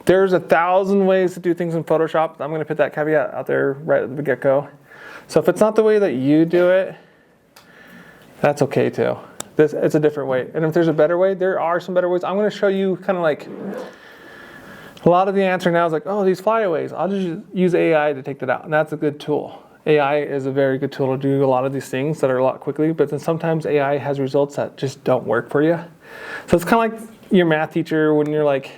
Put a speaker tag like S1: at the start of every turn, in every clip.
S1: There's 1,000 ways to do things in Photoshop. I'm going to put that caveat out there right at the get-go. So if it's not the way that you do it, that's okay too. It's a different way. And if there's a better way, there are some better ways. I'm going to show you kind of like, a lot of the answer now is like, oh, these flyaways. I'll just use AI to take that out. And that's a good tool. AI is a very good tool to do a lot of these things that are a lot quickly. But then sometimes AI has results that just don't work for you. So it's kind of like your math teacher when you're like,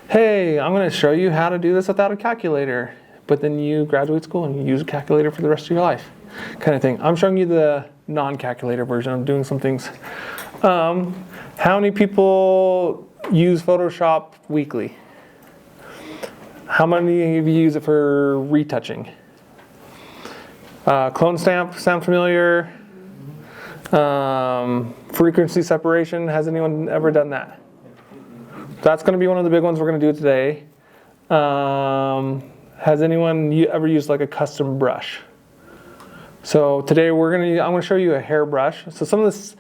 S1: hey, I'm going to show you how to do this without a calculator. But then you graduate school and you use a calculator for the rest of your life, kind of thing. I'm showing you the non-calculator version of doing some things. How many people use Photoshop weekly? How many of you use it for retouching? Clone stamp, sound familiar? Frequency separation, has anyone ever done that? That's going to be one of the big ones we're going to do today. Has anyone ever used like a custom brush? So today I'm going to show you a hairbrush. So some of this,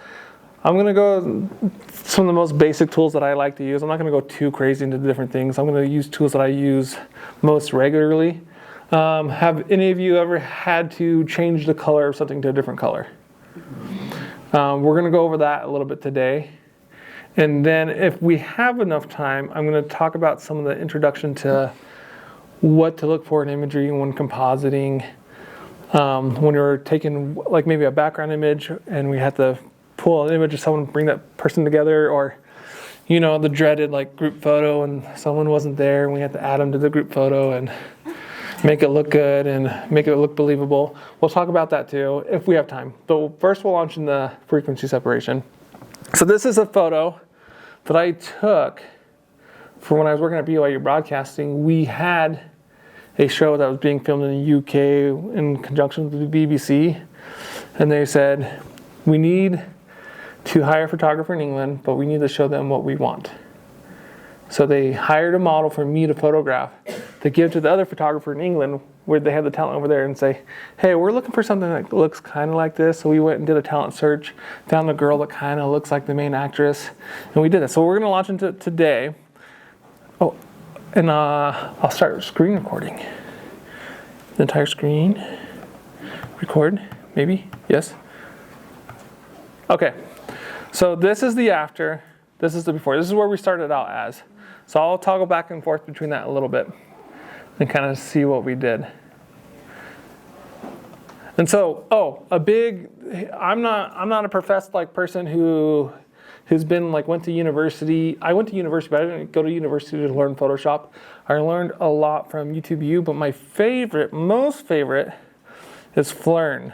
S1: I'm going to go some of the most basic tools that I like to use. I'm not going to go too crazy into the different things. I'm going to use tools that I use most regularly. Have any of you ever had to change the color of something to a different color? We're going to go over that a little bit today. And then if we have enough time, I'm going to talk about some of the introduction to what to look for in imagery when compositing. When you're taking like maybe a background image and we had to pull an image of someone, bring that person together, or you know, the dreaded like group photo and someone wasn't there and we had to add them to the group photo and make it look good and make it look believable. We'll talk about that too if we have time. But first we'll launch in the frequency separation. So this is a photo that I took for when I was working at BYU Broadcasting. We had a show that was being filmed in the UK in conjunction with the BBC. And they said, we need to hire a photographer in England, but we need to show them what we want. So they hired a model for me to photograph to give to the other photographer in England where they had the talent over there and say, hey, we're looking for something that looks kind of like this. So we went and did a talent search, found a girl that kind of looks like the main actress, and we did it. So we're going to launch into today. Oh, and I'll start screen recording. The entire screen. Record, maybe? Yes? Okay. So this is the after. This is the before. This is where we started out as. So I'll toggle back and forth between that a little bit and kind of see what we did. And so, I'm not a professed like person who's been like went to university. I went to university, but I didn't go to university to learn Photoshop. I learned a lot from YouTube U, but my most favorite is Flern.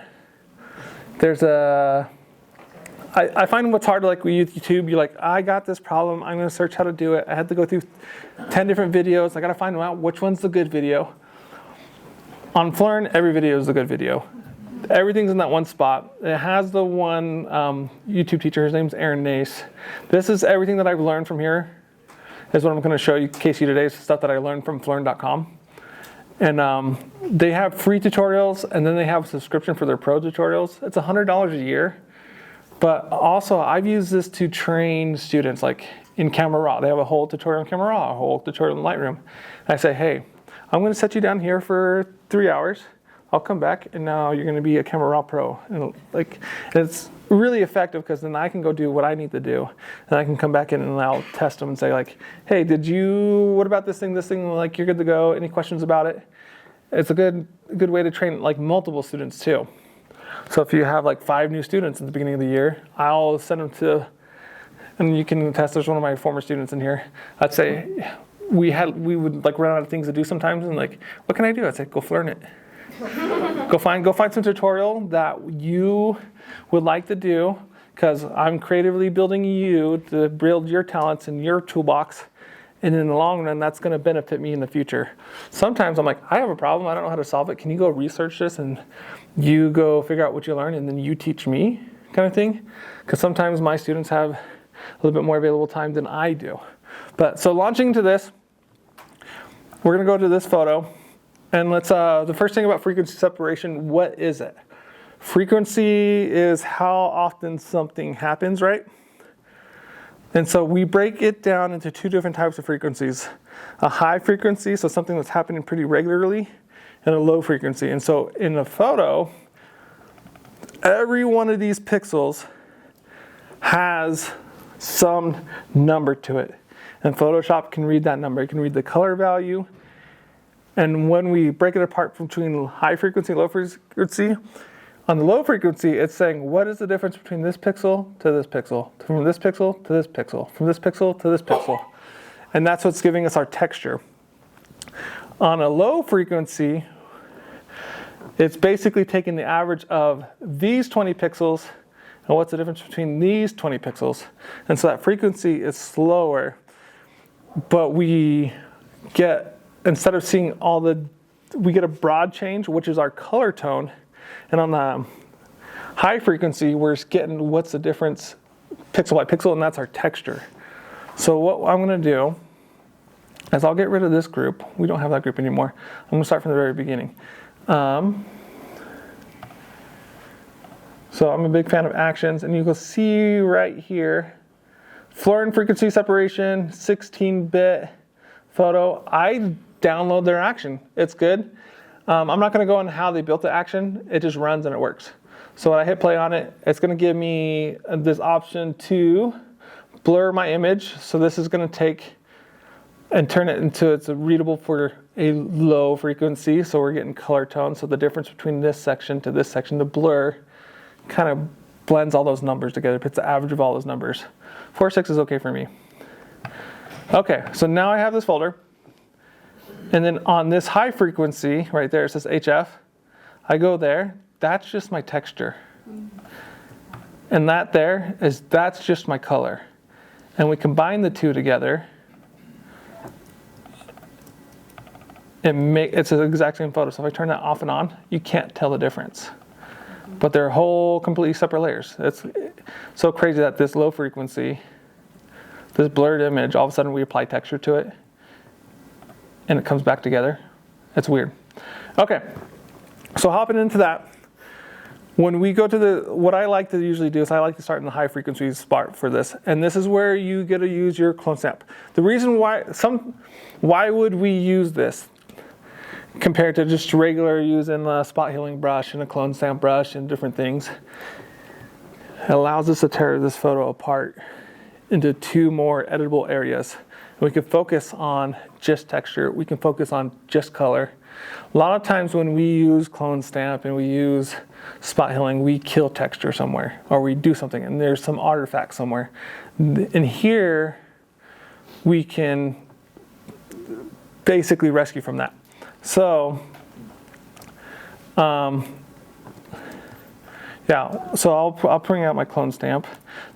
S1: I find what's hard like with YouTube, you're like, I got this problem, I'm going to search how to do it. I had to go through 10 different videos. I got to find out which one's the good video. On Flern, every video is a good video. Everything's in that one spot. It has the one YouTube teacher, his name's Aaron Nace. This is everything that I've learned from here. Is what I'm going to show you, Casey, today, is stuff that I learned from Flern.com. And they have free tutorials, and then they have a subscription for their pro tutorials. It's $100 a year. But also, I've used this to train students, like in Camera Raw. They have a whole tutorial in Camera Raw, a whole tutorial in Lightroom. And I say, hey, I'm going to set you down here for 3 hours. I'll come back, and now you're going to be a Camera Raw pro. And it's really effective because then I can go do what I need to do. And I can come back in and I'll test them and say, like, hey, what about this thing, like, you're good to go. Any questions about it? It's a good way to train, like, multiple students, too. So if you have like 5 new students at the beginning of the year, I'll send them to, and you can attest, there's one of my former students in here. I'd say we would like run out of things to do sometimes, and like, what can I do? I'd say, go learn it. Go find some tutorial that you would like to do, because I'm creatively building you to build your talents in your toolbox. And in the long run, that's going to benefit me in the future. Sometimes I'm like, I have a problem. I don't know how to solve it. Can you go research this and you go figure out what you learn and then you teach me, kind of thing? Because sometimes my students have a little bit more available time than I do. But so launching into this, we're going to go to this photo. And let's, the first thing about frequency separation, what is it? Frequency is how often something happens, right? And so we break it down into two different types of frequencies. A high frequency, so something that's happening pretty regularly, and a low frequency. And so in a photo, every one of these pixels has some number to it. And Photoshop can read that number. It can read the color value. And when we break it apart between high frequency and low frequency, on the low frequency, it's saying, what is the difference between this pixel to this pixel, from this pixel to this pixel, from this pixel to this pixel? And that's what's giving us our texture. On a low frequency, it's basically taking the average of these 20 pixels and what's the difference between these 20 pixels. And so that frequency is slower, but we get, instead of seeing we get a broad change, which is our color tone. And on the high frequency, we're getting what's the difference pixel by pixel, and that's our texture. So what I'm going to do is I'll get rid of this group. We don't have that group anymore. I'm going to start from the very beginning. So I'm a big fan of actions, and you can see right here, floor and frequency separation, 16-bit photo. I download their action. It's good. I'm not going to go on how they built the action. It just runs and it works. So when I hit play on it, it's going to give me this option to blur my image. So this is going to take and turn it into it's readable for a low frequency. So we're getting color tone. So the difference between this section to this section, the blur kind of blends all those numbers together, puts the average of all those numbers. 4.6 is okay for me. Okay, so now I have this folder. And then on this high frequency, right there, it says HF. I go there, that's just my texture. And that's just my color. And we combine the two together. It's the exact same photo. So if I turn that off and on, you can't tell the difference. But they're whole completely separate layers. It's so crazy that this low frequency, this blurred image, all of a sudden we apply texture to it. And it comes back together. It's weird. Okay, so hopping into that, when we go to what I like to usually do is I like to start in the high frequency spot for this. And this is where you get to use your clone stamp. The reason why would we use this compared to just regular using a spot healing brush and a clone stamp brush and different things? It allows us to tear this photo apart into two more editable areas. We can focus on just texture. We can focus on just color. A lot of times when we use clone stamp and we use spot healing, we kill texture somewhere or we do something and there's some artifact somewhere. And here we can basically rescue from that. So, yeah, so I'll bring out my clone stamp.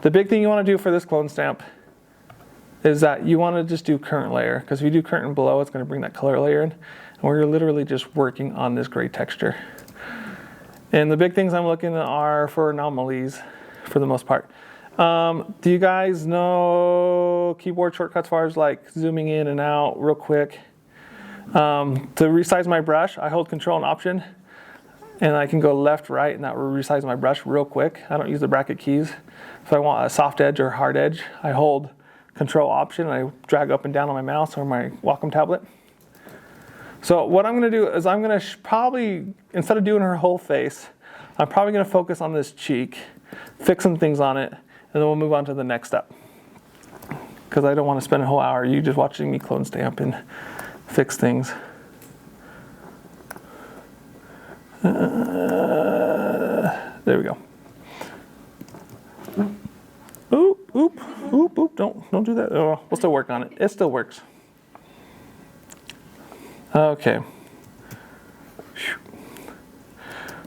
S1: The big thing you want to do for this clone stamp is that you want to just do current layer, because if you do current and below, it's going to bring that color layer in. And we're literally just working on this gray texture. And the big things I'm looking at are for anomalies, for the most part. Do you guys know keyboard shortcuts as far as like zooming in and out real quick? To resize my brush, I hold Control and Option, and I can go left, right, and that will resize my brush real quick. I don't use the bracket keys. If I want a soft edge or hard edge, I hold Control Option, and I drag up and down on my mouse or my Wacom tablet. So what I'm going to do is I'm going to probably, instead of doing her whole face, I'm probably going to focus on this cheek, fix some things on it, and then we'll move on to the next step. Because I don't want to spend a whole hour you just watching me clone stamp and fix things. There we go. Oop, don't do that. Oh, we'll still work on it. It still works. Okay.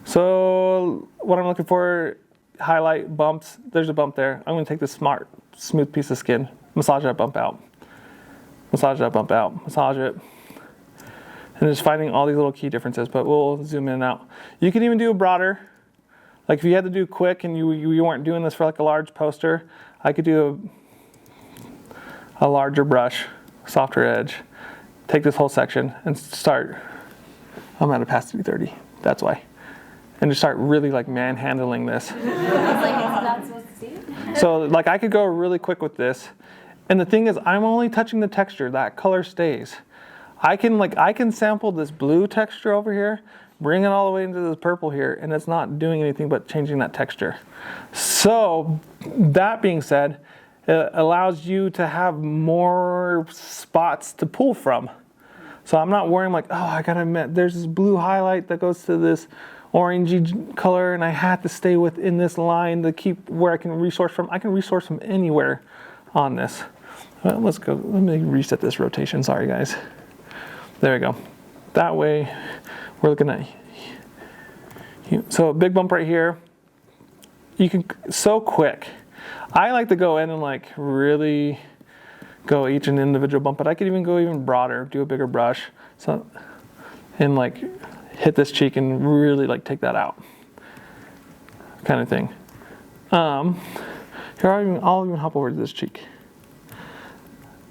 S1: So what I'm looking for, highlight bumps. There's a bump there. I'm going to take this smooth piece of skin, massage that bump out. Massage that bump out. Massage it. And just finding all these little key differences, but we'll zoom in and out. You can even do a broader. Like if you had to do quick and you weren't doing this for like a large poster, I could do a larger brush, softer edge, take this whole section and start, I'm at opacity 30, that's why. And just start really like manhandling this.
S2: It's like it's not supposed to see it?
S1: So like I could go really quick with this. And the thing is, I'm only touching the texture. That color stays. I can sample this blue texture over here, bring it all the way into this purple here, and it's not doing anything but changing that texture. So that being said, it allows you to have more spots to pull from. So I'm not worrying like, oh, I gotta admit, there's this blue highlight that goes to this orangey color, and I had to stay within this line to keep where I can resource from. I can resource from anywhere on this. Well, let's go. Let me reset this rotation. Sorry, guys. There we go. That way, we're looking at. So a big bump right here. You can so quick. I like to go in and like really go each an individual bump, but I could even go even broader, do a bigger brush, so and like hit this cheek and really like take that out, kind of thing. Here I'll even hop over to this cheek.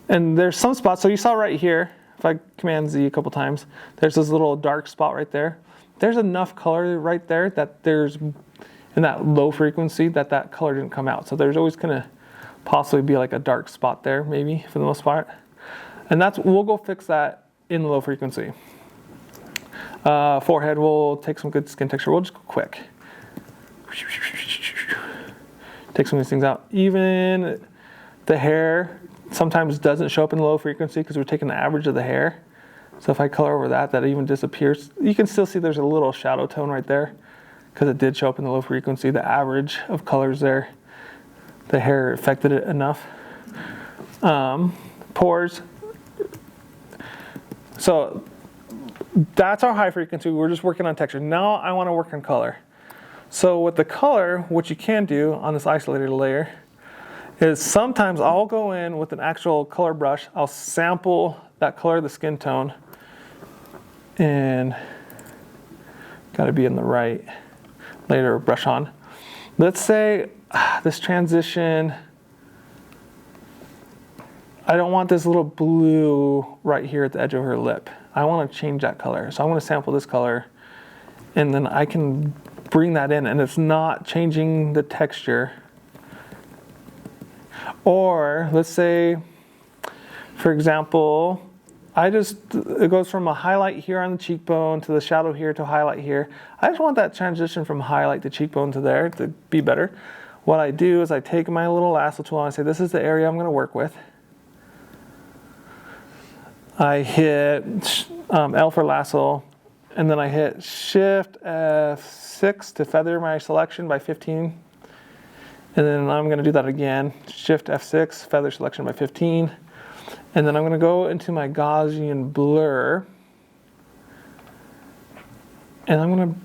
S1: And there's some spots. So you saw right here, if I Command Z a couple times, there's this little dark spot right there. There's enough color right there that there's in that low frequency that color didn't come out. So there's always gonna possibly be like a dark spot there, maybe for the most part. And we'll go fix that in the low frequency. Forehead, we'll take some good skin texture. We'll just go quick. Take some of these things out. Even the hair sometimes doesn't show up in the low frequency because we're taking the average of the hair. So if I color over that even disappears. You can still see there's a little shadow tone right there because it did show up in the low frequency. The average of colors there, the hair affected it enough. Pores. So that's our high frequency. We're just working on texture. Now I want to work on color. So with the color, what you can do on this isolated layer is sometimes I'll go in with an actual color brush. I'll sample that color of the skin tone, and got to be in the right layer of brush on. Let's say this transition, I don't want this little blue right here at the edge of her lip. I want to change that color. So I'm going to sample this color, and then I can bring that in, and it's not changing the texture. Or let's say, for example, it goes from a highlight here on the cheekbone to the shadow here to highlight here. I just want that transition from highlight to cheekbone to there to be better. What I do is I take my little lasso tool and I say, this is the area I'm going to work with. I hit L for lasso, and then I hit Shift F6 to feather my selection by 15. And then I'm going to do that again. Shift F6, feather selection by 15. And then I'm going to go into my Gaussian blur. And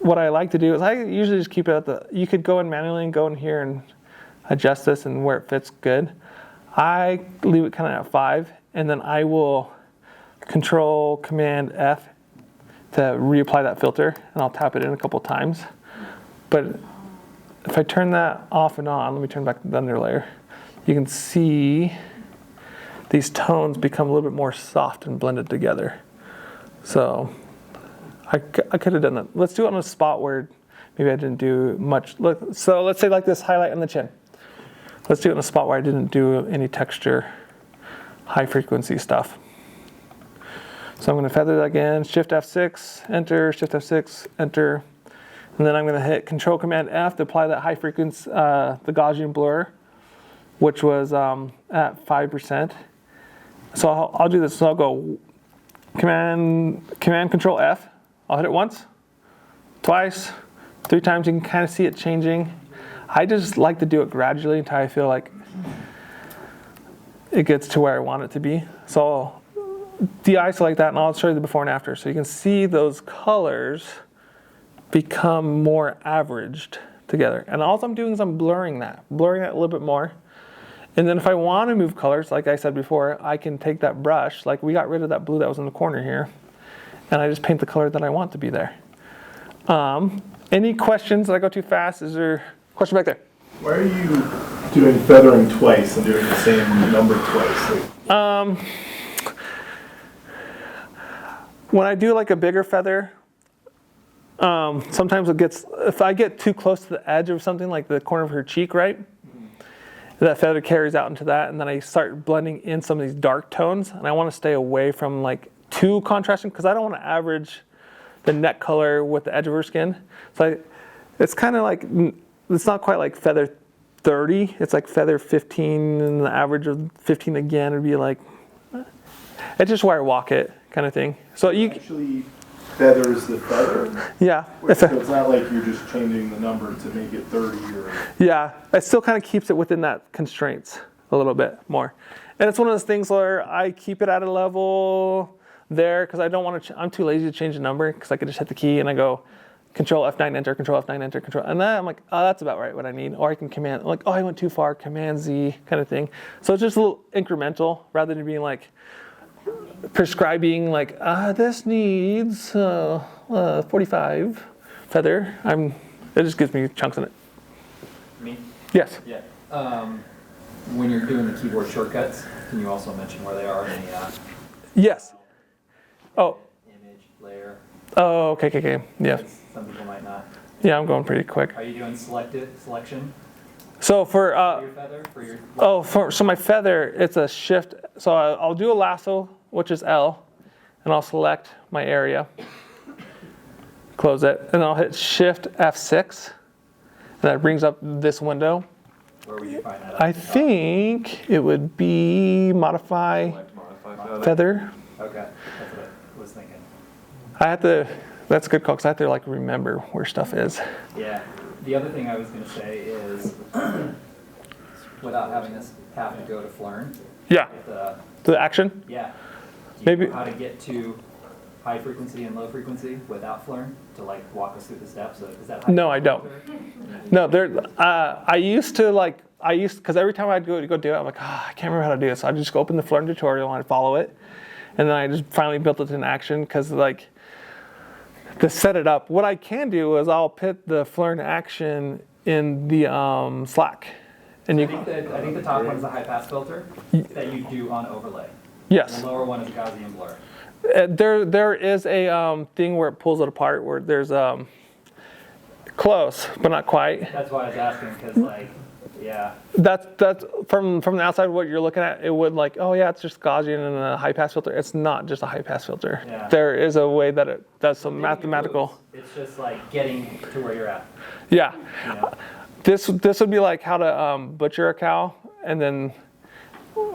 S1: what I like to do is I usually just keep it you could go in manually and go in here and adjust this and where it fits good. I leave it kind of at 5, and then I will Control Command F to reapply that filter, and I'll tap it in a couple times. But if I turn that off and on, let me turn back the under layer, you can see these tones become a little bit more soft and blended together. So I could have done that. Let's do it on a spot where maybe I didn't do much. Look, so let's say like this highlight on the chin. Let's do it in a spot where I didn't do any texture, high frequency stuff. So I'm going to feather that again, Shift F6, enter, Shift F6, enter. And then I'm going to hit Control Command F to apply that high frequency, the Gaussian blur, which was at 5%. So I'll do this. So I'll go Command Control F. I'll hit it once, twice, 3 times. You can kind of see it changing. I just like to do it gradually until I feel like it gets to where I want it to be. So I'll de-isolate that, and I'll show you the before and after. So you can see those colors become more averaged together. And all I'm doing is I'm blurring that a little bit more. And then if I want to move colors, like I said before, I can take that brush, like we got rid of that blue that was in the corner here, and I just paint the color that I want to be there. Any questions? Did I go too fast? Is there a question back there?
S2: Why are you doing feathering twice and doing the same number twice?
S1: When I do like a bigger feather, sometimes if I get too close to the edge of something like the corner of her cheek, right? that feather carries out into that, and then I start blending in some of these dark tones, and I want to stay away from like too contrasting because I don't want to average the neck color with the edge of her skin. So it's kind of like, it's not quite like feather 30, it's like feather 15, and the average of 15 again would be like, it's just where I walk it kind of thing. So you
S2: actually feathers the feather?
S1: Yeah.
S2: So it's not like you're just changing the number to make it 30 or...
S1: Yeah, it still kind of keeps it within that constraints a little bit more. And it's one of those things where I keep it at a level there because I don't want to, I'm too lazy to change the number because I could just hit the key and I go Control F9, enter, Control F9, enter, Control, and then I'm like, oh, that's about right what I need. Or I can Command, like, oh, I went too far, Command Z kind of thing. So it's just a little incremental rather than being like, prescribing like, this needs 45 feather. It just gives me chunks in it.
S3: Me?
S1: Yes.
S3: Yeah. When you're doing the keyboard shortcuts, can you also mention where they are in the
S1: Yes. Oh.
S3: image layer?
S1: Oh, okay. Yeah.
S3: Some people might not.
S1: Yeah, I'm going pretty quick.
S3: Are you doing selection
S1: So for
S3: your feather? For your
S1: so my feather, it's a shift. So I'll do a lasso, which is L, and I'll select my area, close it, and I'll hit Shift F6, and that brings up this window.
S3: Where would you find that?
S1: I think it would be modify feather.
S3: Okay, that's what I was thinking.
S1: I have to. That's a good call because I have to like remember where stuff is.
S3: Yeah. The other thing I was going to say is, without having this have to go to Flern.
S1: Yeah. The action.
S3: Yeah. Do you
S1: Maybe
S3: know how to get to high frequency and low frequency without Flern to like walk us through the steps? Is that
S1: no, I don't. No, there. I used to because every time I'd go do it, I'm like, I can't remember how to do it. So I just go open the Flern tutorial and I'd follow it, and then I just finally built it in action because like. To set it up, what I can do is I'll put the Flern action in the Slack, and
S3: I think the top one is a high pass filter that you do on overlay.
S1: Yes.
S3: And the lower one is a Gaussian blur.
S1: There is a thing where it pulls it apart where there's close but not quite.
S3: That's why I was asking because like yeah.
S1: That's from the outside what you're looking at. It would like it's just Gaussian and a high pass filter. It's not just a high pass filter.
S3: Yeah.
S1: There is a way that it does some mathematical.
S3: It's just like getting to where you're at.
S1: Yeah.
S3: You know?
S1: This would be like how to butcher a cow, and then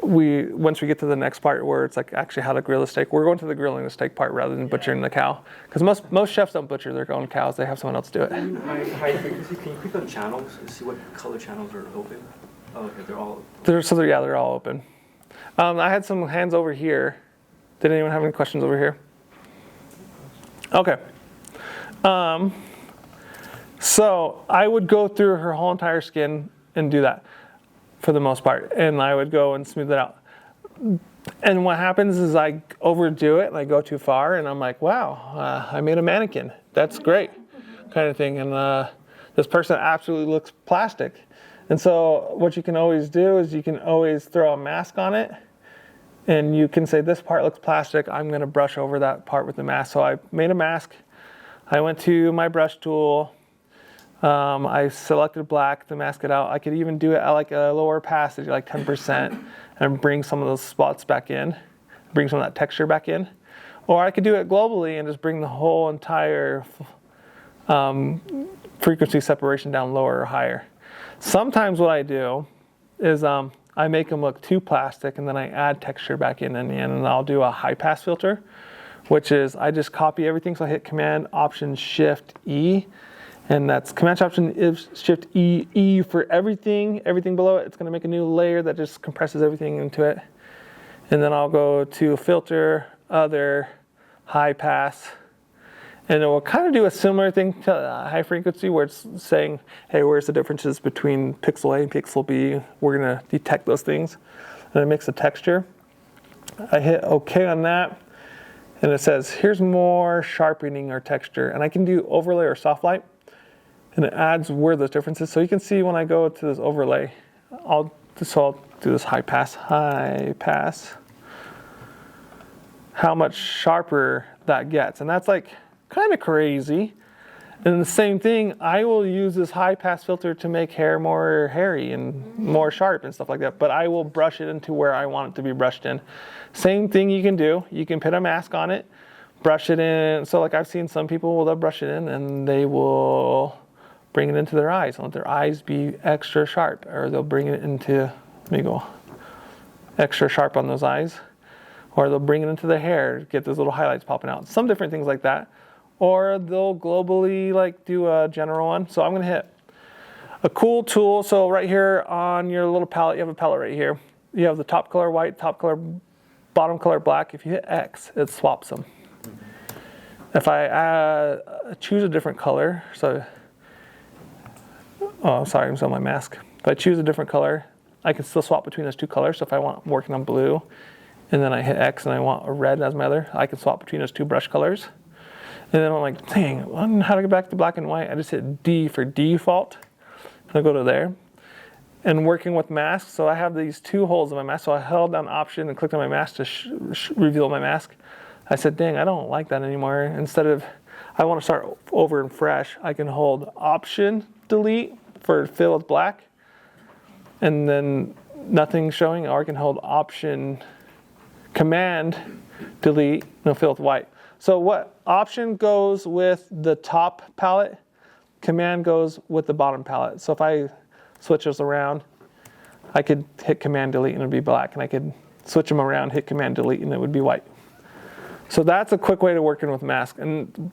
S1: once we get to the next part where it's like actually how to grill a steak, we're going to the grilling the steak part rather than butchering the cow, because most chefs don't butcher their own cows; they have someone else do it.
S4: High frequency. Can you click on channels and see what color channels are open? Oh, okay, they're all.
S1: They're all open. I had some hands over here. Did anyone have any questions over here? Okay. So I would go through her whole entire skin and do that for the most part. And I would go and smooth it out. And what happens is I overdo it and I go too far and I'm like, wow, I made a mannequin. That's great, kind of thing. And this person absolutely looks plastic. And so what you can always do is you can always throw a mask on it. And you can say, this part looks plastic. I'm going to brush over that part with the mask. So I made a mask. I went to my brush tool. I selected black to mask it out. I could even do it at like a lower passage, like 10%, and bring some of those spots back in, bring some of that texture back in. Or I could do it globally and just bring the whole entire frequency separation down lower or higher. Sometimes what I do is I make them look too plastic, and then I add texture back in the end, and I'll do a high pass filter, which is I just copy everything. So I hit Command Option Shift E, and that's Command Option Shift E for everything below it. It's going to make a new layer that just compresses everything into it. And then I'll go to Filter, Other, High Pass, and it will kind of do a similar thing to high frequency where it's saying, hey, where's the differences between pixel A and pixel B? We're going to detect those things. And it makes a texture. I hit OK on that. And it says, here's more sharpening or texture. And I can do overlay or soft light. And it adds where those differences. So you can see when I go to this overlay, I'll do this high pass, how much sharper that gets. And that's like kind of crazy. And the same thing, I will use this high pass filter to make hair more hairy and more sharp and stuff like that. But I will brush it into where I want it to be brushed in. Same thing you can do. You can put a mask on it, brush it in. So like I've seen some people, they'll brush it in and they will bring it into their eyes. Let their eyes be extra sharp. Or they'll bring it into, let me go, extra sharp on those eyes. Or they'll bring it into the hair, get those little highlights popping out. Some different things like that. Or they'll globally like do a general one. So I'm gonna hit a cool tool. So right here on your little palette, you have a palette right here. You have the top color white, top color, bottom color black. If you hit X, it swaps them. If I choose a different color, so, oh, sorry, I'm still on my mask. If I choose a different color, I can still swap between those two colors. So if I'm working on blue, and then I hit X and I want a red as my other, I can swap between those two brush colors. And then I'm like, dang, I don't know how to get back to black and white. I just hit D for default. And I'll go to there. And working with masks, so I have these two holes in my mask. So I held down Option and clicked on my mask to reveal my mask. I said, dang, I don't like that anymore. Instead of, I want to start over and fresh, I can hold Option, Delete for fill with black. And then nothing showing, or I can hold Option, Command, Delete, no, fill with white. So what Option goes with the top palette, Command goes with the bottom palette. So if I switch those around, I could hit Command Delete and it would be black, and I could switch them around, hit Command Delete, and it would be white. So that's a quick way to working with masks. And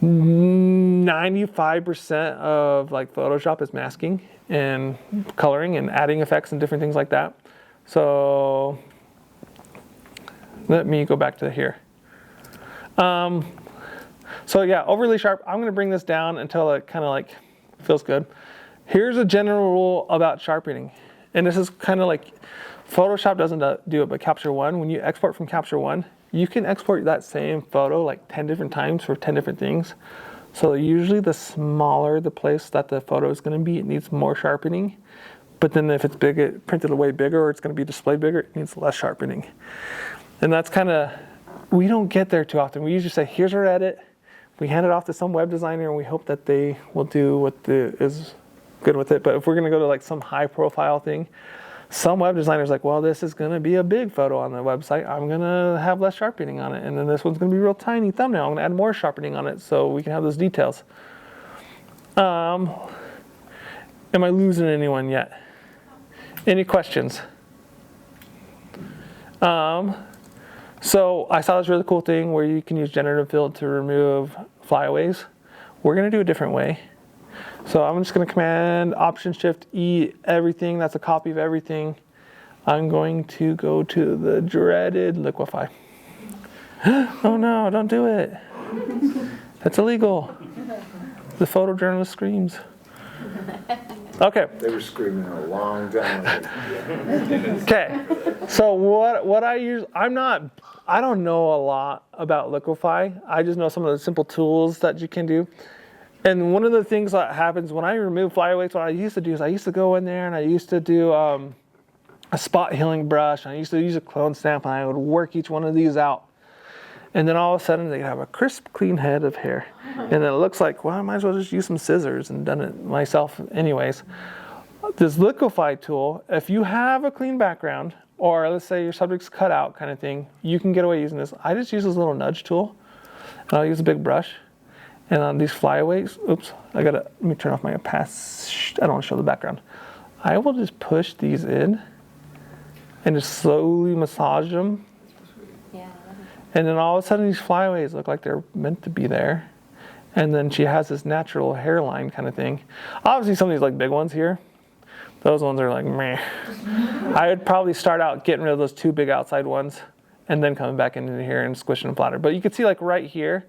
S1: 95% of like Photoshop is masking and coloring and adding effects and different things like that. So let me go back to here. So yeah, overly sharp. I'm going to bring this down until it kind of like feels good. Here's a general rule about sharpening. And this is kind of like, Photoshop doesn't do it, but Capture One, when you export from Capture One, you can export that same photo like 10 different times for 10 different things. So usually the smaller the place that the photo is going to be, it needs more sharpening. But then if it's big, printed way bigger, or it's going to be displayed bigger, it needs less sharpening. And that's kind of, we don't get there too often. We usually say, here's our edit. We hand it off to some web designer and we hope that they will do what is good with it. But if we're going to go to like some high profile thing, some web designer's like, well, this is going to be a big photo on the website. I'm going to have less sharpening on it. And then this one's going to be a real tiny thumbnail. I'm going to add more sharpening on it so we can have those details. Am I losing anyone yet? Any questions? So I saw this really cool thing where you can use generative fill to remove flyaways. We're going to do a different way. So I'm just going to Command Option Shift E everything. That's a copy of everything. I'm going to go to the dreaded liquify. Oh no, don't do it. That's illegal. The photojournalist screams. Okay.
S5: They were screaming a long time ago.
S1: Okay. So what I use, I don't know a lot about liquify. I just know some of the simple tools that you can do. And one of the things that happens when I remove flyaways, what I used to do is I used to go in there and I used to do a spot healing brush. I used to use a clone stamp and I would work each one of these out. And then all of a sudden they have a crisp, clean head of hair. And it looks like, well, I might as well just use some scissors and done it myself anyways. This liquify tool, if you have a clean background, or let's say your subject's cut out kind of thing, you can get away using this. I just use this little nudge tool and I'll use a big brush. And on these flyaways, oops, let me turn off my opacity. I don't want to show the background. I will just push these in and just slowly massage them.
S6: Yeah.
S1: And then all of a sudden these flyaways look like they're meant to be there. And then she has this natural hairline kind of thing. Obviously some of these like big ones here, those ones are like meh. I would probably start out getting rid of those two big outside ones and then coming back into here and squishing them flatter. But you can see like right here,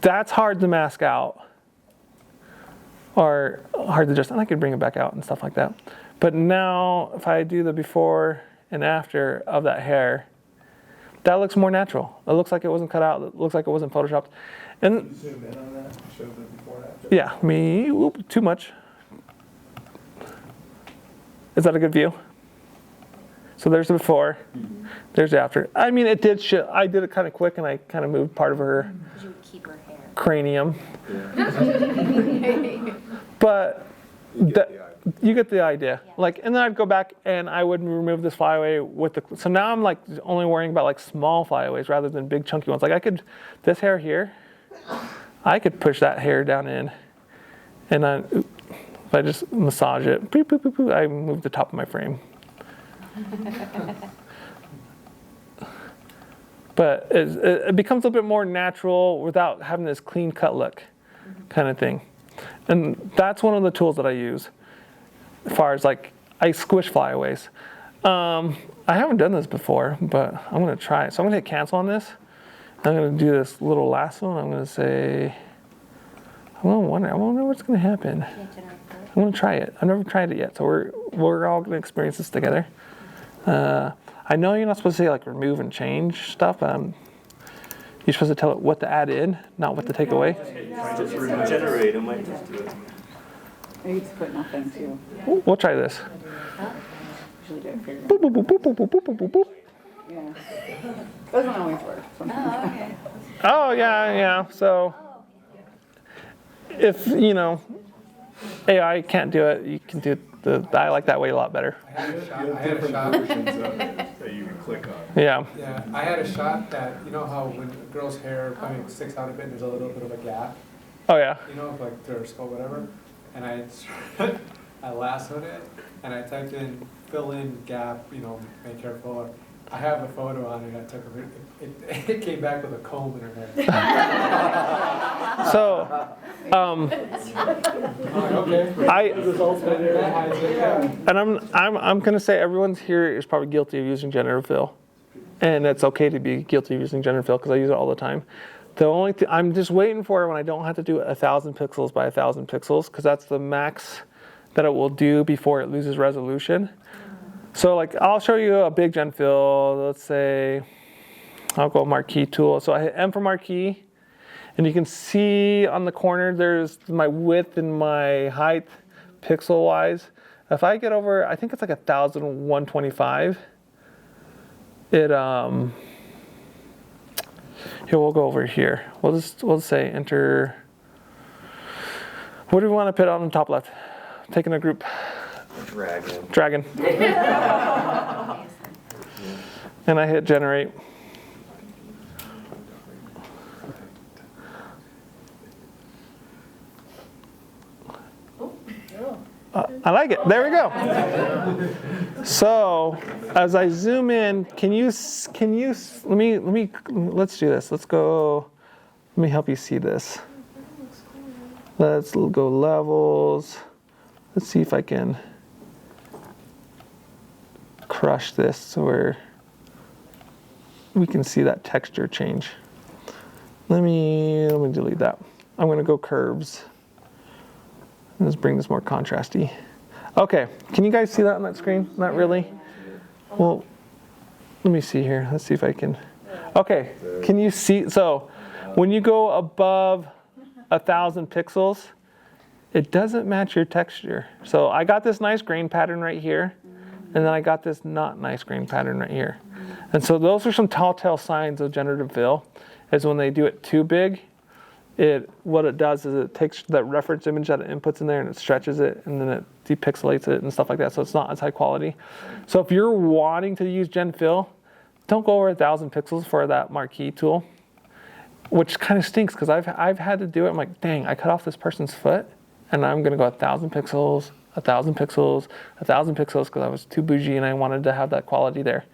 S1: that's hard to mask out or hard to just, and I could bring it back out and stuff like that. But now if I do the before and after of that hair, that looks more natural. It looks like it wasn't cut out. It looks like it wasn't photoshopped. And
S2: Zoom in on that, show the before and after.
S1: yeah, too much. Is that a good view? So there's the before, there's the after. I mean, I did it kind of quick and I kind of moved part of her.
S6: You would keep her hair.
S1: cranium. But you get the idea. Like, and then I'd go back and I would remove this flyaway with the. So now I'm like only worrying about like small flyaways rather than big chunky ones. Like I could, this hair here, I could push that hair down in, and then if I just massage it, boop, boop, boop, boop, I move the top of my frame. But it becomes a little bit more natural without having this clean cut look kind of thing. And that's one of the tools that I use as far as like I squish flyaways. I haven't done this before, but I'm going to try it. So I'm going to hit cancel on this. I'm going to do this little last one. I'm going to say, I wonder what's going to happen. I'm going to try it. I've never tried it yet. So we're all going to experience this together. I know you're not supposed to say like remove and change stuff, but you're supposed to tell it what to add in, not what to take away.
S4: Just regenerate, it might just do it.
S6: I used to put nothing too.
S1: We'll try this.
S6: Usually do it for
S1: Boop, boop, boop, boop, boop, boop, boop, boop, boop.
S6: Yeah. Doesn't always work. Sometimes.
S7: okay.
S1: Oh, yeah. So if, AI can't do it, you can do I like that way a lot better.
S2: You have different versions of it that you can click on.
S1: Yeah.
S8: Yeah, I had a shot that, you know how when a girl's hair sticks out a bit, there's a little bit of a gap,
S1: Oh, yeah.
S8: like through her skull, whatever. And I lassoed it, and I typed in fill in gap, make hair fuller. I have a photo on it. I took it came back with a comb in her hair.
S1: So,
S8: Okay.
S1: And I'm gonna say everyone's here is probably guilty of using generative fill, and it's okay to be guilty of using generative fill because I use it all the time. The only thing I'm just waiting for when I don't have to do 1,000 pixels by 1,000 pixels because that's the max that it will do before it loses resolution. So like I'll show you a big gen fill. Let's say I'll go marquee tool. So I hit M for marquee. And you can see on the corner, there's my width and my height pixel-wise. If I get over, I think it's like 1,125. Here, we'll go over here. We'll say enter. What do we want to put on the top left? Taking a group. Dragon. And I hit generate. I like it. There we go. So, as I zoom in, let's do this. Let's go. Let me help you see this. Let's go levels. Let's see if I can crush this so we can see that texture change. Let me delete that. I'm going to go curves. Let's bring this more contrasty. Okay, can you guys see that on that screen? Not really? Well, let me see here. Let's see if I can. Okay, can you see? So when you go above 1,000 pixels, it doesn't match your texture. So I got this nice grain pattern right here, and then I got this not nice grain pattern right here. And so those are some telltale signs of generative fill, is when they do it too big, what it does is it takes that reference image that it inputs in there and it stretches it and then it depixelates it and stuff like that, so it's not as high quality. So if you're wanting to use Gen Fill, don't go over 1,000 pixels for that marquee tool, which kind of stinks because I've had to do it. I'm like, dang, I cut off this person's foot and I'm gonna go 1,000 pixels, 1,000 pixels, 1,000 pixels because I was too bougie and I wanted to have that quality there.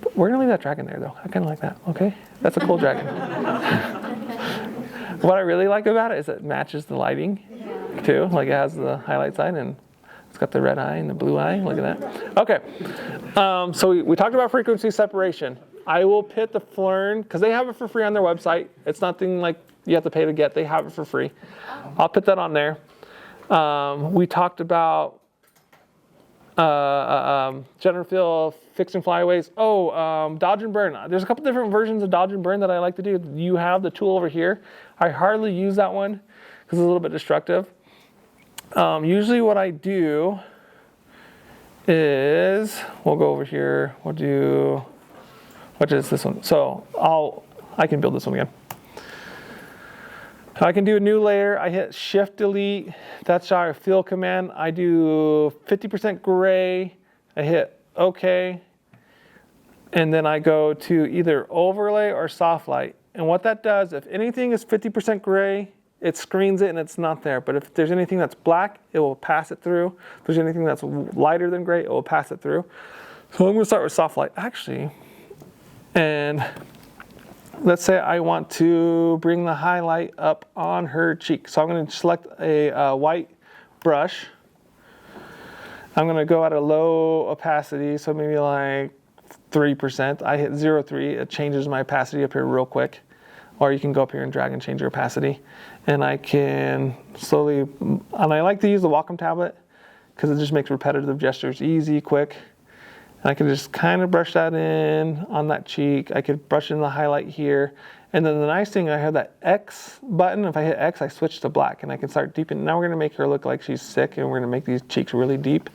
S1: But we're gonna leave that dragon there though. I kind of like that. Okay, that's a cool dragon. What I really like about it is it matches the lighting too. Like it has the highlight side and it's got the red eye and the blue eye. Look at that. Okay, so we talked about frequency separation. I will put the Flern, because they have it for free on their website. It's nothing like you have to pay to get. They have it for free. I'll put that on there. We talked about generative fill, fixing flyaways. Dodge and burn. There's a couple different versions of dodge and burn that I like to do. You have the tool over here. I hardly use that one because it's a little bit destructive. Usually what I do is, we'll go over here, we'll do, what is this one? So I can build this one again. I can do a new layer. I hit Shift Delete. That's our fill command. I do 50% gray. I hit OK. And then I go to either overlay or soft light. And what that does, if anything is 50% gray, it screens it and it's not there. But if there's anything that's black, it will pass it through. If there's anything that's lighter than gray, it will pass it through. So I'm going to start with soft light, actually. And let's say I want to bring the highlight up on her cheek. So I'm going to select a white brush. I'm going to go at a low opacity, so maybe like 3%. I hit 0.3. It changes my opacity up here real quick. Or you can go up here and drag and change your opacity. And I can slowly, and I like to use the Wacom tablet because it just makes repetitive gestures easy, quick. And I can just kind of brush that in on that cheek. I could brush in the highlight here. And then the nice thing, I have that X button. If I hit X, I switch to black and I can start deepening. Now we're gonna make her look like she's sick and we're gonna make these cheeks really deep.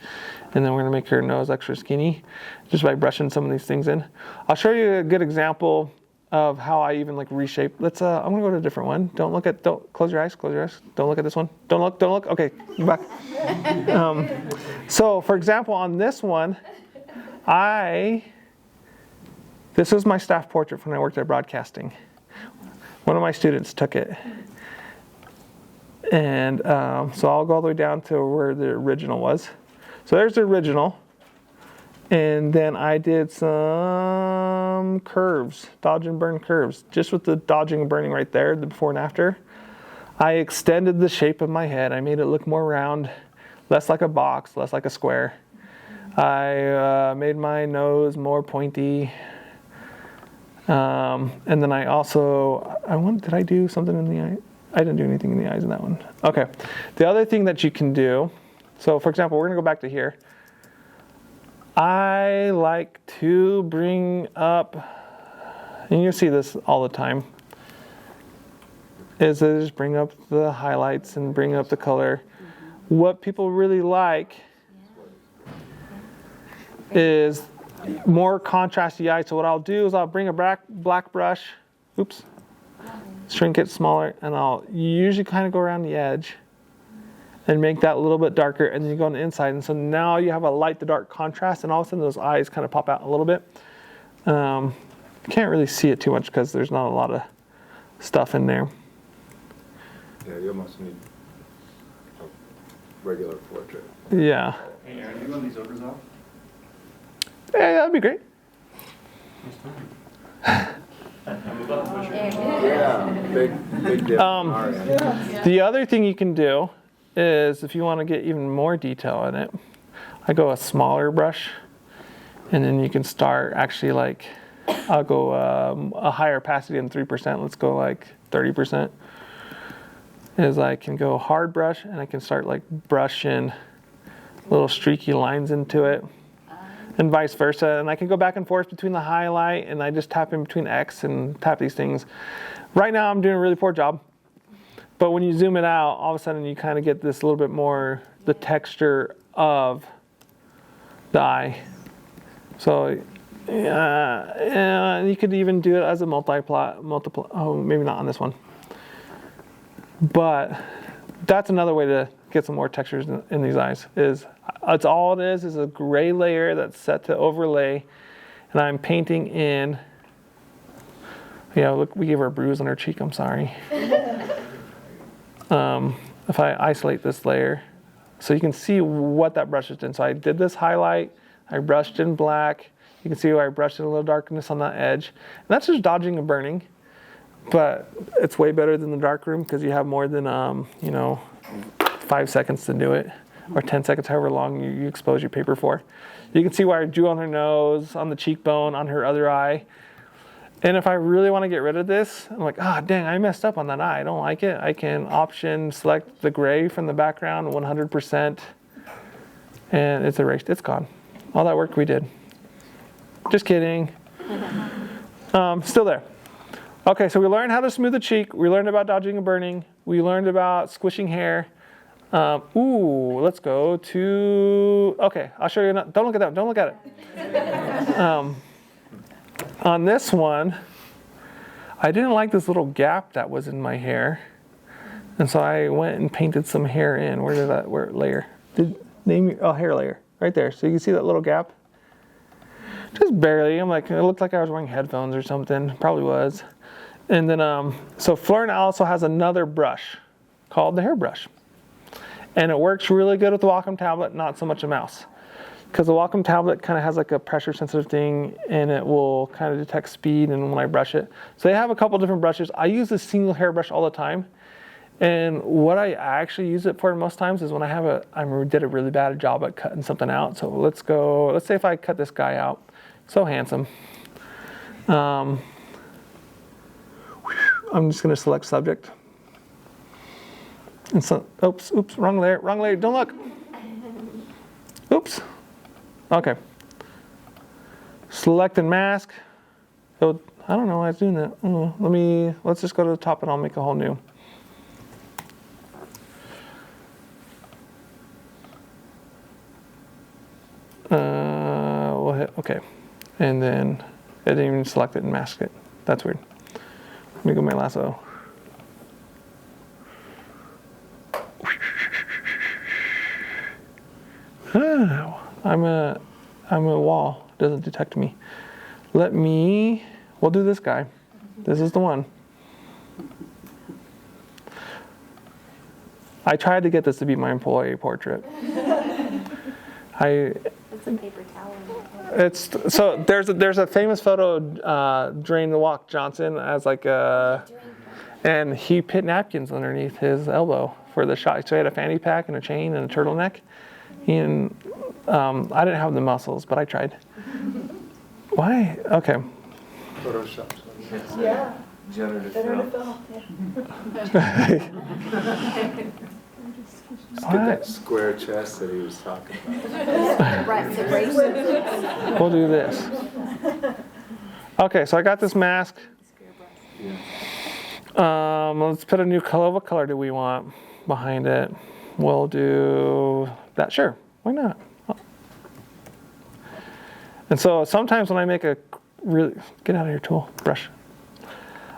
S1: And then we're gonna make her nose extra skinny just by brushing some of these things in. I'll show you a good example of how I even like reshape. Let's, I'm gonna go to a different one. Don't close your eyes, close your eyes. Don't look at this one. Don't look, okay, go back. So for example, on this one, this was my staff portrait when I worked at broadcasting. One of my students took it. And so I'll go all the way down to where the original was. So there's the original. And then I did some curves, dodge and burn curves. Just with the dodging and burning right there, the before and after. I extended the shape of my head. I made it look more round, less like a box, less like a square. I made my nose more pointy. And then I also, did I do something in the eye? I didn't do anything in the eyes in that one. Okay. The other thing that you can do, so for example, we're going to go back to here. I like to bring up, and you see this all the time, is to just bring up the highlights and bring up the color. What people really like is more contrasty eyes. So what I'll do is I'll bring a black brush, shrink it smaller, and I'll usually kind of go around the edge and make that a little bit darker, and then you go on the inside. And so now you have a light to dark contrast, and all of a sudden those eyes kind of pop out a little bit. You can't really see it too much because there's not a lot of stuff in there.
S5: Yeah, you almost need a regular portrait.
S1: Yeah.
S4: Hey Aaron, you run these overs off?
S1: Yeah, that'd be great.
S5: Yeah, big dip on our end.
S1: The other thing you can do is if you want to get even more detail in it, I go a smaller brush, and then you can start actually like, I'll go a higher opacity than 3%. Let's go like 30%. Is I can go hard brush, and I can start like brushing little streaky lines into it, and vice versa. And I can go back and forth between the highlight, and I just tap in between X and tap these things. Right now I'm doing a really poor job, but when you zoom it out, all of a sudden you kind of get this little bit more, the texture of the eye. So you could even do it as a multiply, oh, maybe not on this one. But that's another way to get some more textures in these eyes. It's all it is a gray layer that's set to overlay, and I'm painting in. Yeah, look, we gave her a bruise on her cheek. I'm sorry. If I isolate this layer, so you can see what that brush is in. So I did this highlight. I brushed in black. You can see where I brushed in a little darkness on that edge. And that's just dodging and burning. But it's way better than the darkroom because you have more than 5 seconds to do it, or 10 seconds, however long you expose your paper for. You can see where I drew on her nose, on the cheekbone, on her other eye. And if I really want to get rid of this, I'm like, dang, I messed up on that eye. I don't like it. I can option select the gray from the background 100%, and it's erased. It's gone. All that work we did. Just kidding. Still there. Okay, so we learned how to smooth the cheek. We learned about dodging and burning. We learned about squishing hair. Let's go to, okay, I'll show you. Don't look at that. Don't look at it. On this one, I didn't like this little gap that was in my hair. And so I went and painted some hair in. Where layer? Hair layer. Right there. So you can see that little gap? Just barely. It looked like I was wearing headphones or something. Probably was. And then, so Florina also has another brush called the hairbrush. And it works really good with the Wacom tablet, not so much a mouse. Because the Wacom tablet kind of has like a pressure sensitive thing, and it will kind of detect speed and when I brush it. So they have a couple different brushes. I use a single hairbrush all the time. And what I actually use it for most times is when I did a really bad job at cutting something out. So let's say if I cut this guy out. So handsome. I'm just going to select subject. And so, oops, wrong layer, don't look. Oops. Okay. Select and mask. So, I don't know why I was doing that. Let's just go to the top and I'll make a whole new. We'll hit okay. And then I didn't even select it and mask it. That's weird. Let me go my lasso. Oh, I'm a wall. It doesn't detect me. We'll do this guy. This is the one. I tried to get this to be my employee portrait.
S6: It's a paper towel.
S1: So there's a famous photo Drain the Walk Johnson as and he put napkins underneath his elbow for the shot. So he had a fanny pack and a chain and a turtleneck. And I didn't have the muscles, but I tried. Why? Okay.
S5: Photoshop.
S6: Yeah.
S5: Generative
S6: Generative
S5: film.
S6: film, yeah.
S5: Just get that square chest that he was talking about.
S6: Right, separation.
S1: We'll do this. Okay, so I got this mask. Let's put a new color. What color do we want behind it? We'll do that. Sure, why not? And so sometimes when I make a really, get out of here, tool, brush.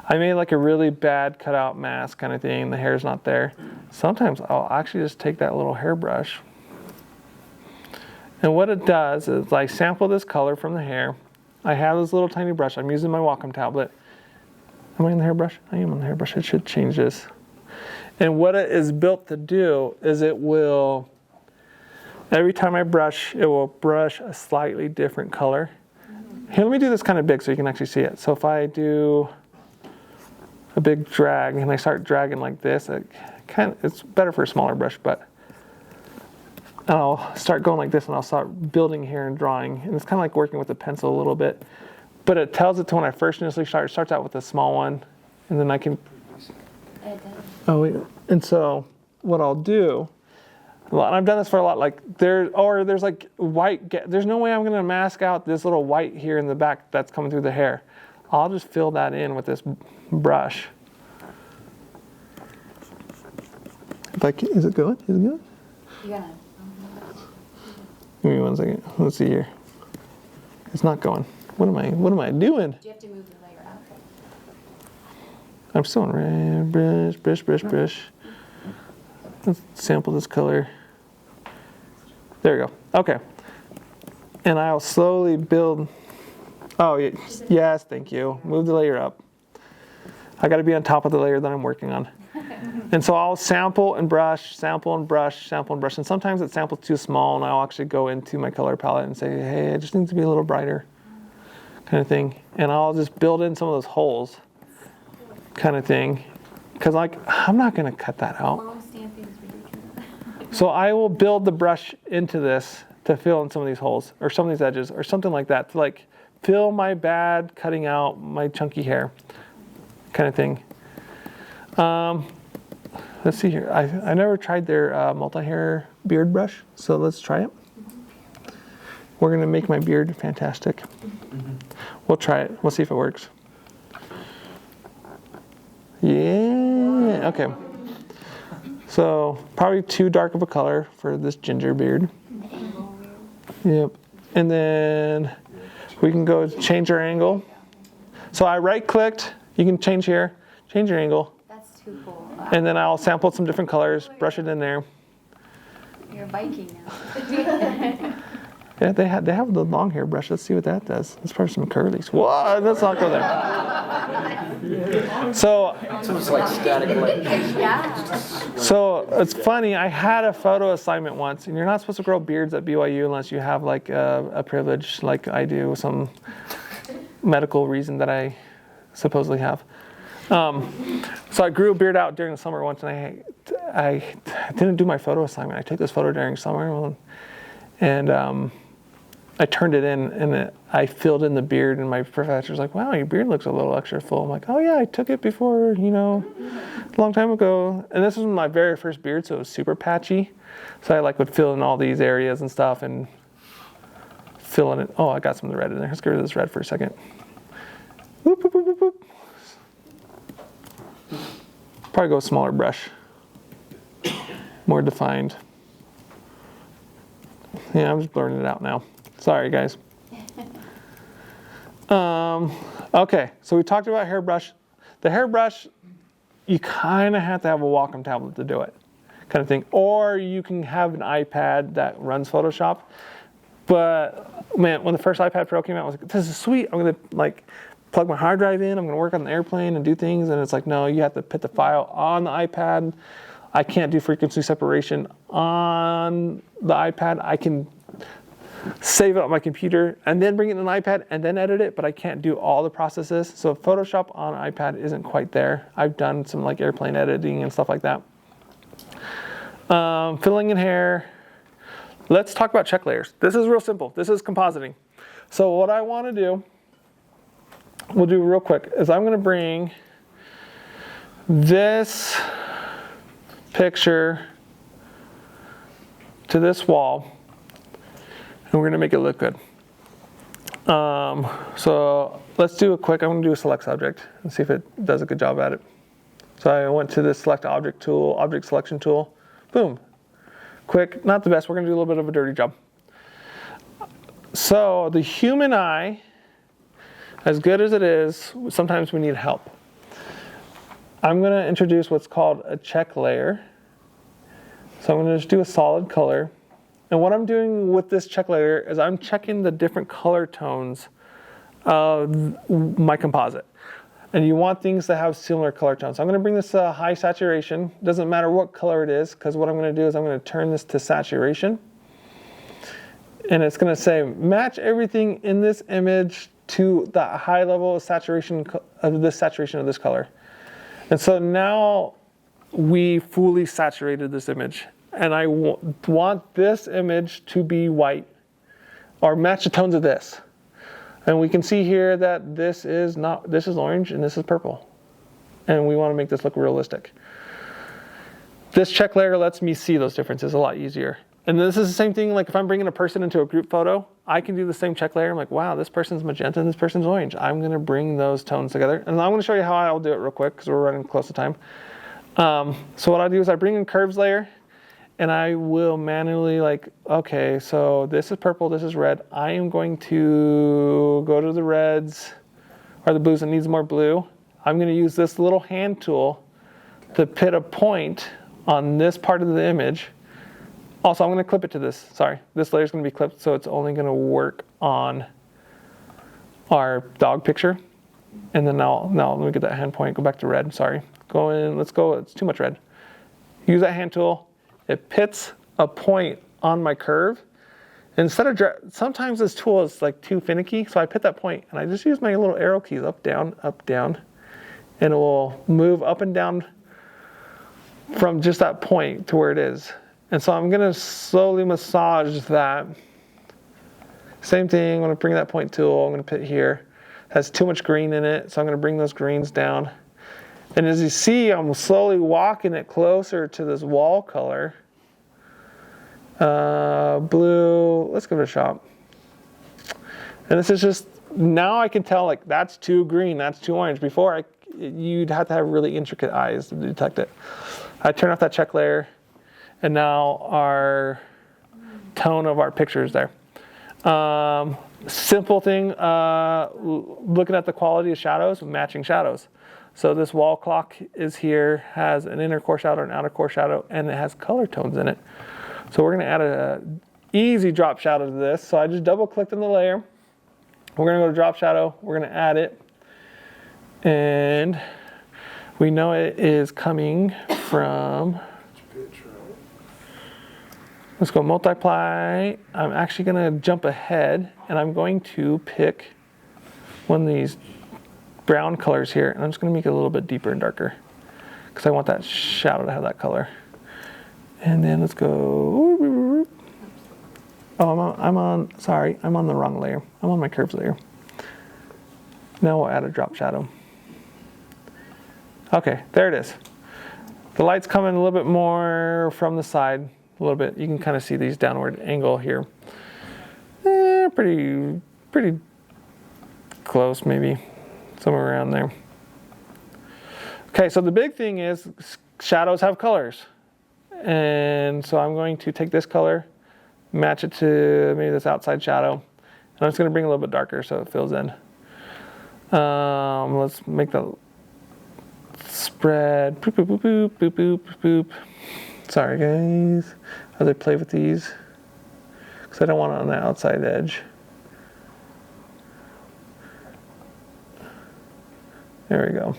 S1: I made like a really bad cutout mask kind of thing. The hair's not there. Sometimes I'll actually just take that little hairbrush. And what it does is I sample this color from the hair. I have this little tiny brush. I'm using my Wacom tablet. Am I in the hairbrush? I am on the hairbrush. It should change this. And what it is built to do is it will, every time I brush, it will brush a slightly different color. Here, let me do this kind of big so you can actually see it. So if I do a big drag and I start dragging like this, it's better for a smaller brush, but I'll start going like this and I'll start building here and drawing. And it's kind of like working with a pencil a little bit. But it tells it to when I first initially start. It starts out with a small one, and then I can. Oh wait. And so what I'll do, and I've done this for a lot. Like there's like white. There's no way I'm going to mask out this little white here in the back that's coming through the hair. I'll just fill that in with this brush. Is it going? Is it going?
S6: Yeah.
S1: Give me 1 second. Let's see here. It's not going. What am I doing?
S6: Do you have to move the layer out?
S1: I'm still on red, brush. Let's sample this color. There we go. Okay. And I'll slowly build. Oh, yes, thank you. Move the layer up. I got to be on top of the layer that I'm working on. And so I'll sample and brush, sample and brush, sample and brush. And sometimes it samples too small, and I'll actually go into my color palette and say, hey, it just needs to be a little brighter, kind of thing. And I'll just build in some of those holes, kind of thing. Because I'm not going to cut that out.
S6: Mom stamping is ridiculous.
S1: So I will build the brush into this to fill in some of these holes, or some of these edges, or something like that, to fill my bad cutting out my chunky hair, kind of thing. Let's see here. I never tried their multi-hair beard brush, so let's try it. We're going to make my beard fantastic. We'll try it. We'll see if it works. Yeah. Okay. So probably too dark of a color for this ginger beard. Yep. And then we can go change our angle. So I right-clicked. You can change here. Change your angle.
S6: That's too cool.
S1: And then I'll sample some different colors, brush it in there.
S6: You're a Viking now.
S1: Yeah, they have the long hair brush. Let's see what that does. Let's probably some curlies. Whoa, let's not go there. So,
S4: It's almost like static electricity.
S6: Yeah.
S1: so it's funny. I had a photo assignment once, and you're not supposed to grow beards at BYU unless you have like a privilege, like I do, some medical reason that I supposedly have. So I grew a beard out during the summer once, and I didn't do my photo assignment. I took this photo during summer, and I turned it in, and I filled in the beard, and my professor's like, "Wow, your beard looks a little extra full." I'm like, "Oh yeah, I took it before, a long time ago." And this was my very first beard, so it was super patchy. So I would fill in all these areas and stuff, and fill in it. Oh, I got some of the red in there. Let's get rid of this red for a second. Whoop, whoop, whoop, whoop, whoop. Probably go smaller brush, more defined. Yeah, I'm just blurring it out now. Sorry, guys. Okay, so we talked about hairbrush. The hairbrush, you kind of have to have a Wacom tablet to do it, kind of thing. Or you can have an iPad that runs Photoshop. But man, when the first iPad Pro came out, I was like, "This is sweet. I'm gonna plug my hard drive in. I'm gonna work on the airplane and do things." And it's like, no, you have to put the file on the iPad. I can't do frequency separation on the iPad. I can save it on my computer and then bring it in an iPad and then edit it, but I can't do all the processes. So Photoshop on an iPad isn't quite there. I've done some airplane editing and stuff like that. Filling in hair. Let's talk about check layers. This is real simple. This is compositing. So what I want to do, we'll do real quick, is I'm going to bring this picture to this wall, and we're going to make it look good. So let's do a quick, I'm going to do a select subject and see if it does a good job at it. So I went to this select object tool, object selection tool, boom. Quick, not the best, we're going to do a little bit of a dirty job. So the human eye, as good as it is, sometimes we need help. I'm going to introduce what's called a check layer. So I'm going to just do a solid color. And what I'm doing with this check layer is I'm checking the different color tones of my composite. And you want things to have similar color tones. So I'm going to bring this to high saturation. Doesn't matter what color it is, because what I'm going to do is I'm going to turn this to saturation. And it's going to say, match everything in this image to the high level of saturation of this color. And so now we fully saturated this image. And I want this image to be white or match the tones of this. And we can see here that this is orange and this is purple. And we want to make this look realistic. This check layer lets me see those differences a lot easier. And this is the same thing, if I'm bringing a person into a group photo, I can do the same check layer. I'm like, wow, this person's magenta and this person's orange. I'm going to bring those tones together. And I'm going to show you how I'll do it real quick because we're running close to time. So what I do is I bring in curves layer, and I will manually okay, so this is purple, this is red. I am going to go to the reds or the blues that needs more blue. I'm going to use this little hand tool to put a point on this part of the image. Also, I'm going to clip it to this. Sorry, this layer is going to be clipped, so it's only going to work on our dog picture. And then now let me get that hand point. Go back to red. Sorry. Go in. Let's go. It's too much red. Use that hand tool. It pits a point on my curve. Instead of sometimes this tool is too finicky, so I put that point and I just use my little arrow keys up, down, and it will move up and down from just that point to where it is. And so I'm going to slowly massage that. Same thing, I'm going to bring that point tool, I'm going to put here. It has too much green in it, so I'm going to bring those greens down. And as you see, I'm slowly walking it closer to this wall color. Blue, let's give it a shot. And this is just, now I can tell that's too green, that's too orange. Before, you'd have to have really intricate eyes to detect it. I turn off that check layer. And now our tone of our picture is there. Simple thing, looking at the quality of shadows, matching shadows. So this wall clock is here, has an inner core shadow, an outer core shadow, and it has color tones in it. So we're gonna add an easy drop shadow to this. So I just double clicked on the layer. We're gonna go to drop shadow, we're gonna add it. And we know it is coming from, let's go multiply. I'm actually gonna jump ahead and I'm going to pick one of these brown colors here, and I'm just gonna make it a little bit deeper and darker because I want that shadow to have that color. And then let's go, oh, I'm on the wrong layer. I'm on my curves layer. Now we'll add a drop shadow. Okay, there it is. The light's coming a little bit more from the side, a little bit. You can kind of see these downward angle here. Pretty close, maybe somewhere around there. Okay, so the big thing is shadows have colors. And so I'm going to take this color, match it to maybe this outside shadow. And I'm just gonna bring it a little bit darker so it fills in. Let's make the spread, boop, boop, boop, boop, boop, boop, boop. Sorry guys, as I play with these, because I don't want it on the outside edge. There we go.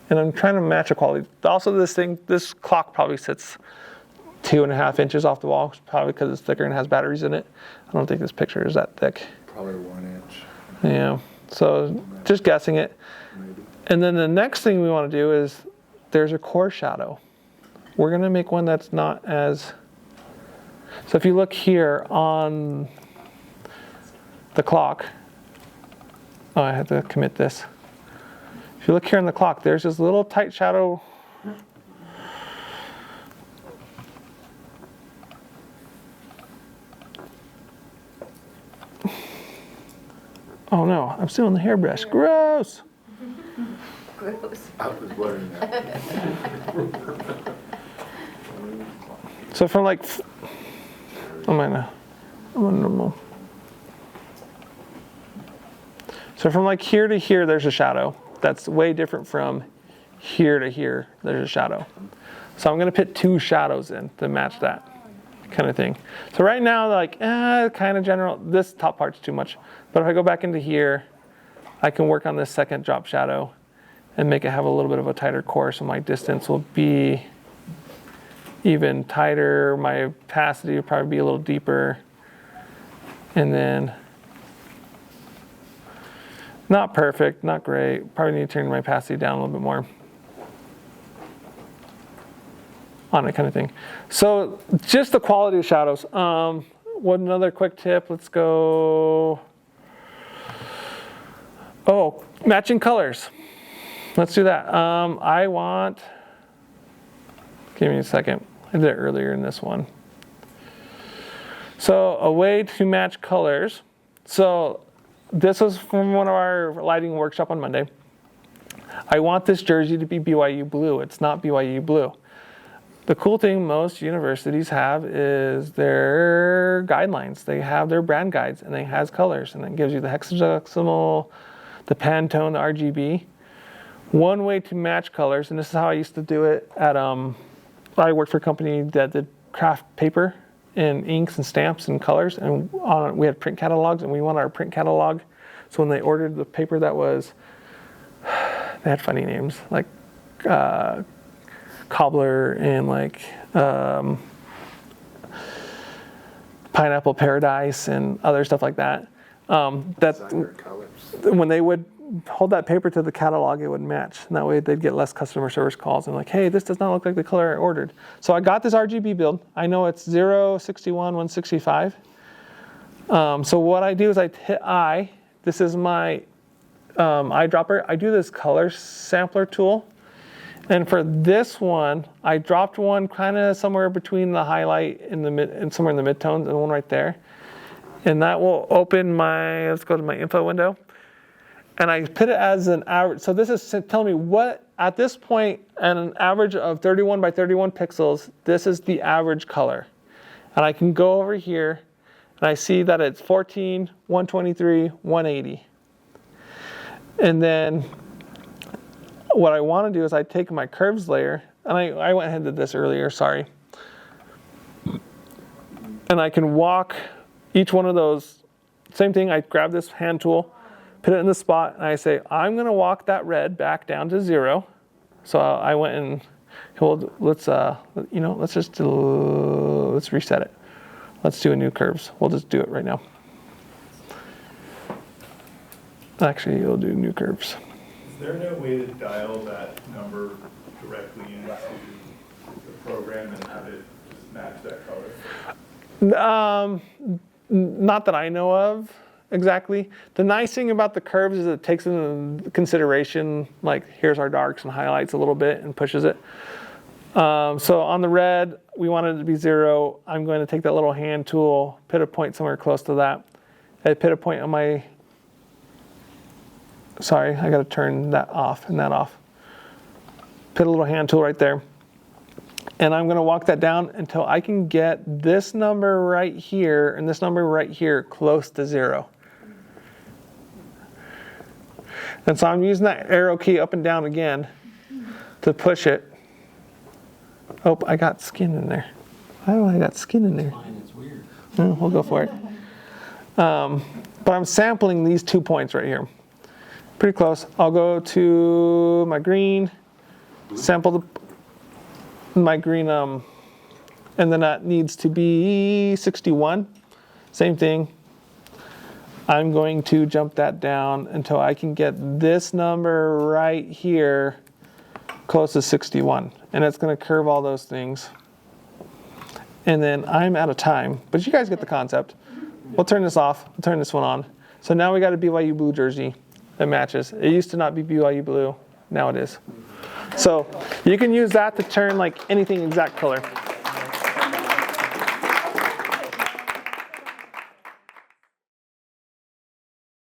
S1: And I'm trying to match a quality. Also this clock probably sits 2.5 inches off the wall, probably because it's thicker and has batteries in it. I don't think this picture is that thick.
S5: Probably 1 inch.
S1: Yeah, so just guessing it.
S5: Maybe.
S1: And then the next thing we want to do is there's a core shadow. We're going to make one that's not as, so if you look here on the clock, oh, I had to commit this. If you look here on the clock, there's this little tight shadow. Oh no, I'm still on the hairbrush. Gross!
S6: Gross.
S5: I was wondering that.
S1: So from like, I'm on normal. So from like here to here, there's a shadow. That's way different from here to here, there's a shadow. So I'm gonna put 2 shadows in to match that kind of thing. So right now, like, kind of general, this top part's too much. But if I go back into here, I can work on this second drop shadow and make it have a little bit of a tighter core, so my distance will be even tighter. My opacity will probably be a little deeper. And then, not perfect, not great. Probably need to turn my opacity down a little bit more on it, kind of thing. So just the quality of shadows. One another quick tip, let's go. Oh, matching colors. Let's do that. I want, give me a second. I did it earlier in this one. So a way to match colors. So this was from one of our lighting workshop on Monday. I want this jersey to be BYU blue. It's not BYU blue. The cool thing most universities have is their guidelines. They have their brand guides and it has colors, and it gives you the hexadecimal, the Pantone, the RGB. One way to match colors, and this is how I used to do it at, I worked for a company that did craft paper and inks and stamps and colors, and we had print catalogs, and we wanted our print catalog. So when they ordered the paper that was, they had funny names, like Cobbler and like Pineapple Paradise and other stuff like that.
S5: Designer colors.
S1: When they would hold that paper to the catalog, it would match. And that way they'd get less customer service calls and like, hey, this does not look like the color I ordered. So I got this RGB build. I know it's 061, 165. So what I do is I hit I. This is my eyedropper. I do this color sampler tool. And for this one, I dropped one kind of somewhere between the highlight and the mid, and somewhere in the midtones, and one right there. And that will open my, let's go to my info window. And I put it as an average. So this is telling me what, at this point, at an average of 31 by 31 pixels, this is the average color. And I can go over here, and I see that it's 14, 123, 180. And then what I want to do is I take my curves layer, and I went ahead and did this earlier, sorry. And I can walk each one of those, same thing, I grab this hand tool, put it in the spot, and I say, I'm going to walk that red back down to 0. So I went and, well, let's reset it. Let's do a new curves. We'll just do it right now. Actually, we'll do new curves.
S2: Is there no way to dial that number directly into the program and have it just match that color?
S1: Not that I know of exactly. The nice thing about the curves is it takes into consideration, like here's our darks and highlights a little bit and pushes it. So on the red, we want it to be 0. I'm going to take that little hand tool, put a point somewhere close to that. I put a point on my, sorry, I got to turn that off and that off. Put a little hand tool right there. And I'm going to walk that down until I can get this number right here and this number right here close to 0. And so I'm using that arrow key up and down again to push it. Oh, I got skin in there. Oh, I got skin in there.
S4: It's weird.
S1: We'll go for it. But I'm sampling these 2 points right here. Pretty close. I'll go to my green, sample my green, and then that needs to be 61. Same thing. I'm going to jump that down until I can get this number right here close to 61. And it's going to curve all those things. And then I'm out of time, but you guys get the concept. We'll turn this off, we'll turn this one on. So now we got a BYU blue jersey that matches. It used to not be BYU blue, now it is. So you can use that to turn like anything exact color.